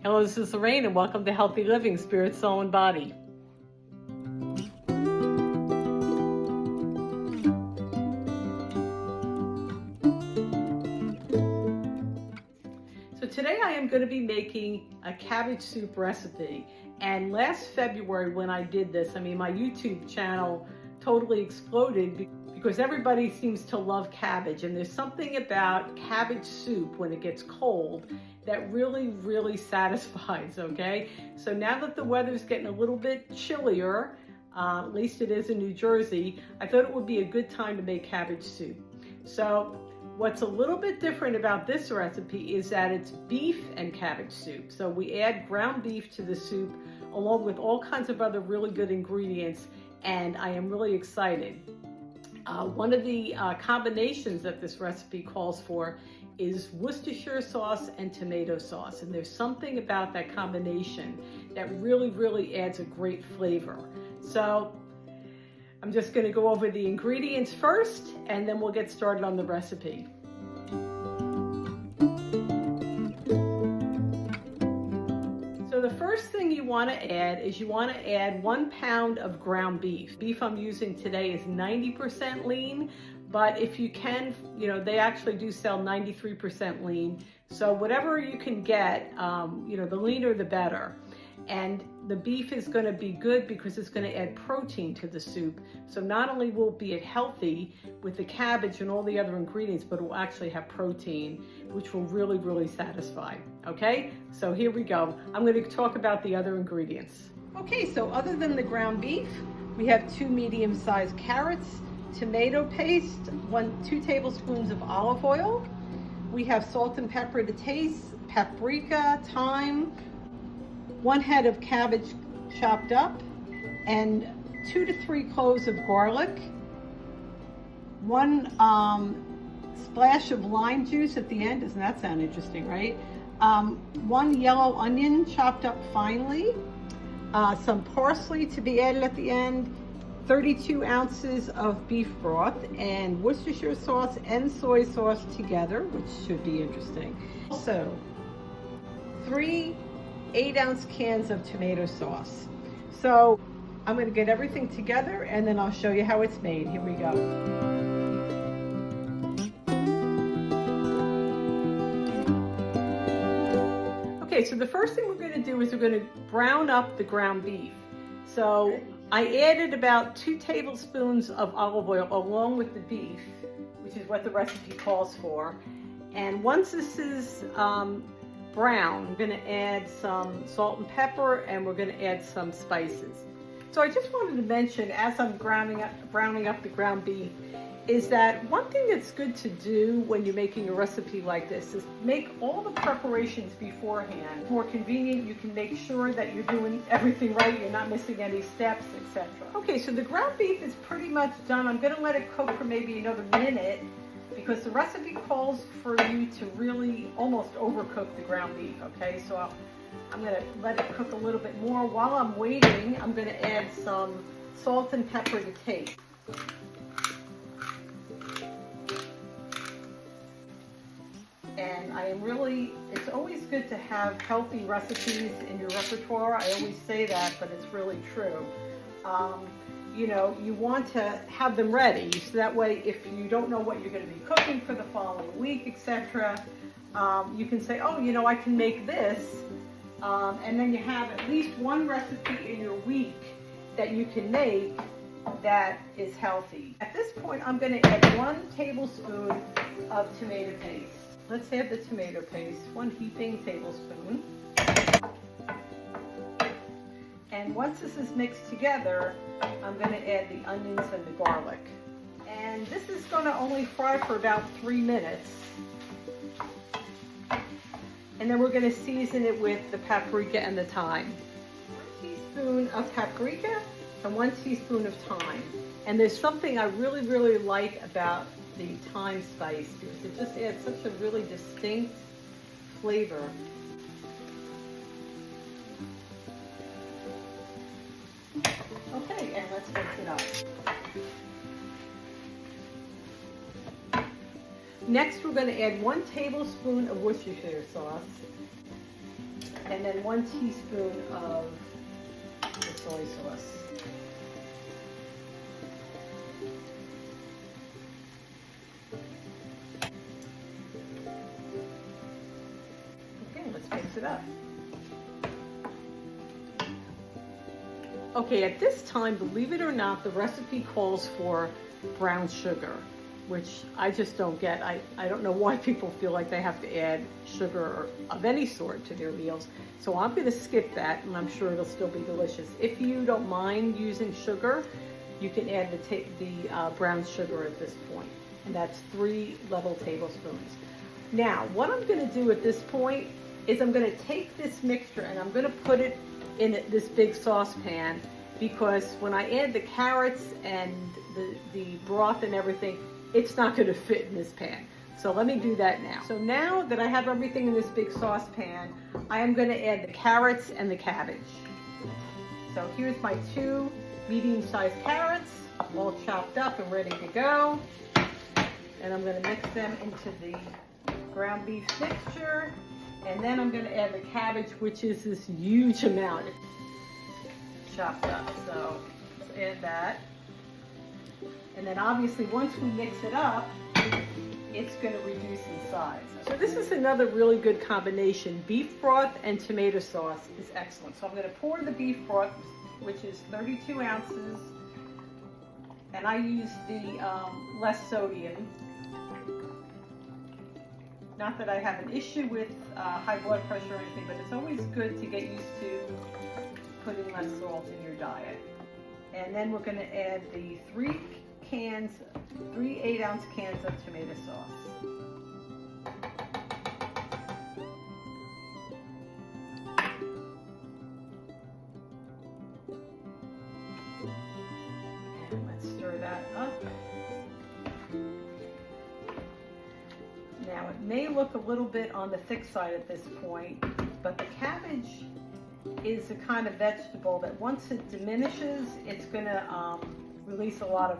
Hello, this is Lorraine, and welcome to Healthy Living, Spirit, Soul, and Body. So today I am going to be making a cabbage soup recipe. And last February when I did this, my YouTube channel totally exploded because everybody seems to love cabbage. And there's something about cabbage soup when it gets cold that really satisfies, okay? So now that the weather's getting a little bit chillier, at least it is in New Jersey, I thought it would be a good time to make cabbage soup. So what's a little bit different about this recipe is that it's beef and cabbage soup. So we add ground beef to the soup along with all kinds of other really good ingredients, and I am really excited. One of the combinations that this recipe calls for is Worcestershire sauce and tomato sauce. And there's something about that combination that really adds a great flavor. So I'm just going to go over the ingredients first, and then we'll get started on the recipe. So the first thing you want to add is 1 pound of ground beef. Beef I'm using today is 90% lean, but if you can, they actually do sell 93% lean. So whatever you can get, the leaner the better. And the beef is going to be good because it's going to add protein to the soup. So not only will it be healthy with the cabbage and all the other ingredients, but it will actually have protein, which will really satisfy. Okay, so here we go. I'm going to talk about the other ingredients. Okay, so other than the ground beef, we have 2 medium-sized carrots, tomato paste, 2 tablespoons of olive oil. We have salt and pepper to taste, paprika, thyme, 1 head of cabbage chopped up, and 2 to 3 cloves of garlic, 1 splash of lime juice at the end. Doesn't that sound interesting, right? 1 yellow onion chopped up finely, some parsley to be added at the end, 32 ounces of beef broth, and Worcestershire sauce and soy sauce together, which should be interesting. Also, 3 8-ounce cans of tomato sauce. So I'm going to get everything together and then I'll show you how it's made. Here we go. Okay, so the first thing we're going to do is we're going to brown up the ground beef. So I added about 2 tablespoons of olive oil along with the beef, which is what the recipe calls for. And once this is brown, I'm going to add some salt and pepper, and we're going to add some spices. So I just wanted to mention, as I'm browning up the ground beef, is that one thing that's good to do when you're making a recipe like this is make all the preparations beforehand. More convenient, you can make sure that you're doing everything right, you're not missing any steps, etc. Okay, so the ground beef is pretty much done. I'm going to let it cook for maybe another minute because the recipe calls for you to really almost overcook the ground beef, okay? So I'm going to let it cook a little bit more. While I'm waiting, I'm going to add some salt and pepper to taste. And it's always good to have healthy recipes in your repertoire. I always say that, but it's really true. You want to have them ready, so that way if you don't know what you're going to be cooking for the following week, etc., you can say, oh, I can make this, and then you have at least one recipe in your week that you can make that is healthy. At this point, I'm going to add 1 tablespoon of tomato paste. Let's add the tomato paste, 1 heaping tablespoon. And once this is mixed together, I'm going to add the onions and the garlic. And this is going to only fry for about 3 minutes. And then we're going to season it with the paprika and the thyme. 1 teaspoon of paprika and 1 teaspoon of thyme. And there's something I really like about the thyme spice because it just adds such a really distinct flavor. Okay, and let's mix it up. Next, we're going to add 1 tablespoon of Worcestershire sauce. and then 1 teaspoon of the soy sauce. Okay, let's mix it up. Okay, at this time, believe it or not, the recipe calls for brown sugar, which I just don't get. I don't know why people feel like they have to add sugar of any sort to their meals. So I'm going to skip that, and I'm sure it'll still be delicious. If you don't mind using sugar, you can add the brown sugar at this point, and that's 3 level tablespoons. Now, what I'm going to do at this point is I'm going to take this mixture and I'm going to put it in this big saucepan, because when I add the carrots and the broth and everything, it's not going to fit in this pan. So let me do that now. So now that I have everything in this big saucepan, I am going to add the carrots and the cabbage. So here's my 2 medium-sized carrots, all chopped up and ready to go. And I'm going to mix them into the ground beef mixture. And then I'm going to add the cabbage, which is this huge amount chopped up. So let's add that. And then obviously once we mix it up, it's going to reduce in size. So this is another really good combination. Beef broth and tomato sauce is excellent. So I'm going to pour the beef broth, which is 32 ounces. And I use the less sodium. Not that I have an issue with high blood pressure or anything, but it's always good to get used to putting less salt in your diet. And then we're going to add the 3 8-ounce cans of tomato sauce. And let's stir that up. Now, it may look a little bit on the thick side at this point, but the cabbage is a kind of vegetable that once it diminishes, it's going to release a lot of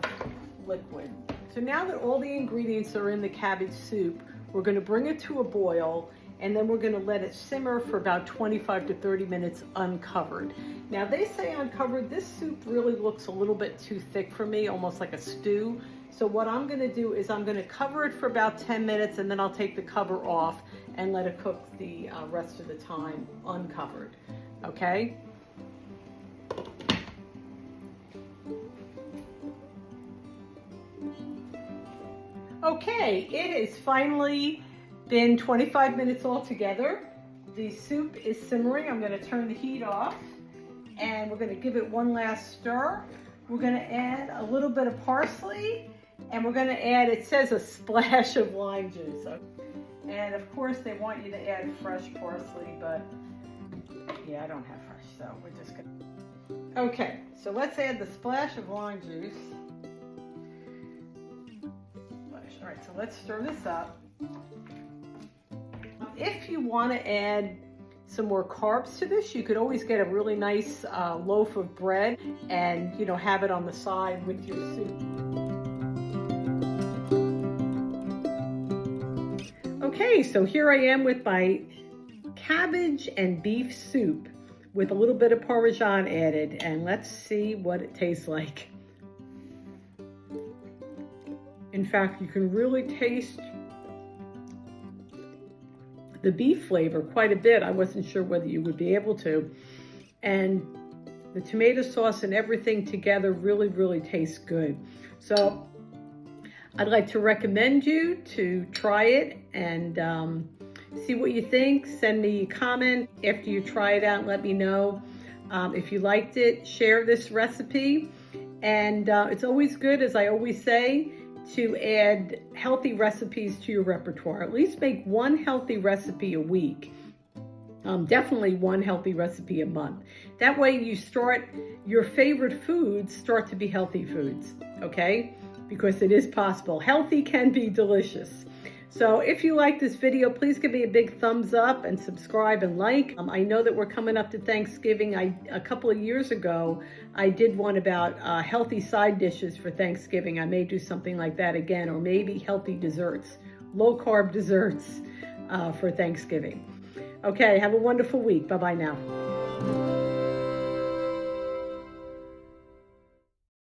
liquid. So now that all the ingredients are in the cabbage soup, we're going to bring it to a boil, and then we're going to let it simmer for about 25 to 30 minutes uncovered. Now, they say uncovered. This soup really looks a little bit too thick for me, almost like a stew. So what I'm going to do is I'm going to cover it for about 10 minutes, and then I'll take the cover off and let it cook the rest of the time uncovered. Okay? Okay, it has finally been 25 minutes altogether. The soup is simmering. I'm going to turn the heat off, and we're going to give it one last stir. We're going to add a little bit of parsley, and we're going to add, it says, a splash of lime juice. And of course, they want you to add fresh parsley, but yeah, I don't have fresh, so we're just going to. Okay, so let's add the splash of lime juice. All right, so let's stir this up. If you want to add some more carbs to this, you could always get a really nice loaf of bread and, you know, have it on the side with your soup. Okay, so here I am with my cabbage and beef soup with a little bit of Parmesan added, and let's see what it tastes like. In fact, you can really taste the beef flavor quite a bit. I wasn't sure whether you would be able to. And the tomato sauce and everything together really, really tastes good. So I'd like to recommend you to try it and see what you think. Send me a comment after you try it out and let me know. If you liked it, share this recipe. And it's always good, as I always say, to add healthy recipes to your repertoire. At least make one healthy recipe a week. Definitely one healthy recipe a month. That way you start, your favorite foods start to be healthy foods, okay? Because it is possible. Healthy can be delicious. So if you like this video, please give me a big thumbs up and subscribe and like. I know that we're coming up to Thanksgiving. A couple of years ago, I did one about healthy side dishes for Thanksgiving. I may do something like that again, or maybe healthy desserts, low carb desserts for Thanksgiving. Okay, have a wonderful week. Bye-bye now.